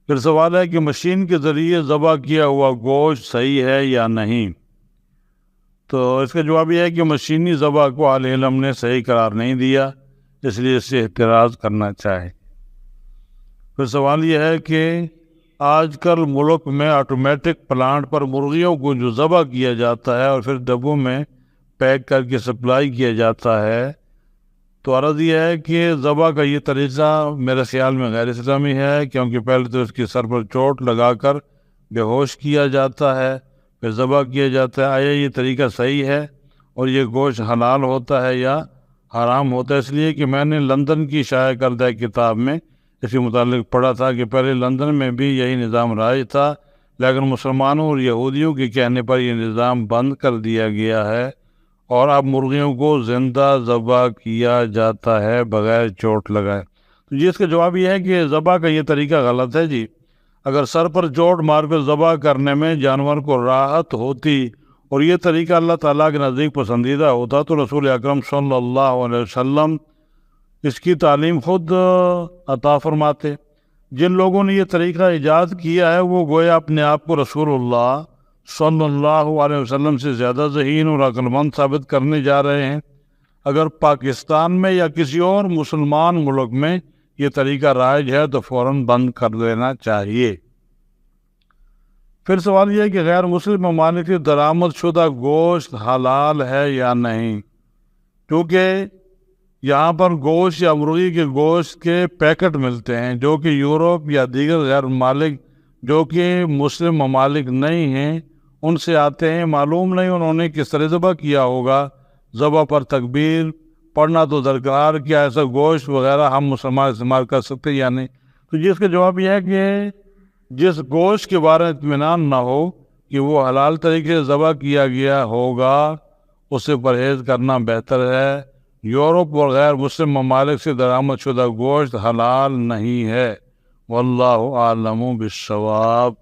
پھر سوال ہے کہ مشین کے ذریعے ذبح کیا ہوا گوشت صحیح ہے یا نہیں؟ تو اس کا جواب یہ ہے کہ مشینی ذبح کو اہل علم نے صحیح قرار نہیں دیا، اس لیے اس سے اعتراض کرنا چاہے۔ پھر سوال یہ ہے کہ آج کل ملک میں آٹومیٹک پلانٹ پر مرغیوں کو جو ذبح کیا جاتا ہے اور پھر ڈبوں میں پیک کر کے سپلائی کیا جاتا ہے، تو عرض یہ ہے کہ ذبح کا یہ طریقہ میرے خیال میں غیر اسلامی ہے، کیونکہ پہلے تو اس کی سر پر چوٹ لگا کر بے ہوش کیا جاتا ہے، پھر ذبح کیا جاتا ہے۔ آیا یہ طریقہ صحیح ہے اور یہ گوشت حلال ہوتا ہے یا حرام ہوتا ہے؟ اس لیے کہ میں نے لندن کی شائع کردہ کتاب میں اس کے متعلق پڑھا تھا کہ پہلے لندن میں بھی یہی نظام رائج تھا، لیکن مسلمانوں اور یہودیوں کے کہنے پر یہ نظام بند کر دیا گیا ہے اور اب مرغیوں کو زندہ ذبح کیا جاتا ہے بغیر چوٹ لگائے۔ تو جی اس کا جواب یہ ہے کہ ذبح کا یہ طریقہ غلط ہے۔ جی اگر سر پر چوٹ مار کر ذبح کرنے میں جانور کو راحت ہوتی اور یہ طریقہ اللہ تعالیٰ کے نزدیک پسندیدہ ہوتا تو رسول اکرم صلی اللہ علیہ وسلم اس کی تعلیم خود عطا فرماتے۔ جن لوگوں نے یہ طریقہ ایجاد کیا ہے وہ گویا اپنے آپ کو رسول اللہ صلی اللہ علیہ وسلم سے زیادہ ذہین اور عقل مند ثابت کرنے جا رہے ہیں۔ اگر پاکستان میں یا کسی اور مسلمان ملک میں یہ طریقہ رائج ہے تو فوراً بند کر دینا چاہیے۔ پھر سوال یہ ہے کہ غیر مسلم ممالک سے درآمد شدہ گوشت حلال ہے یا نہیں؟ کیونکہ یہاں پر گوشت یا مرغی کے گوشت کے پیکٹ ملتے ہیں جو کہ یورپ یا دیگر غیر ممالک جو کہ مسلم ممالک نہیں ہیں ان سے آتے ہیں۔ معلوم نہیں انہوں نے کس طرح ذبح کیا ہوگا، ذبح پر تکبیر پڑھنا تو درکار، کیا ایسا گوشت وغیرہ ہم مسلمان استعمال کر سکتے یا نہیں؟ تو جس کا جواب یہ ہے کہ جس گوشت کے بارے میں اطمینان نہ ہو کہ وہ حلال طریقے سے ذبح کیا گیا ہوگا اس سے پرہیز کرنا بہتر ہے۔ یورپ اور غیر مسلم ممالک سے درآمد شدہ گوشت حلال نہیں ہے۔ واللہ اعلم بالصواب۔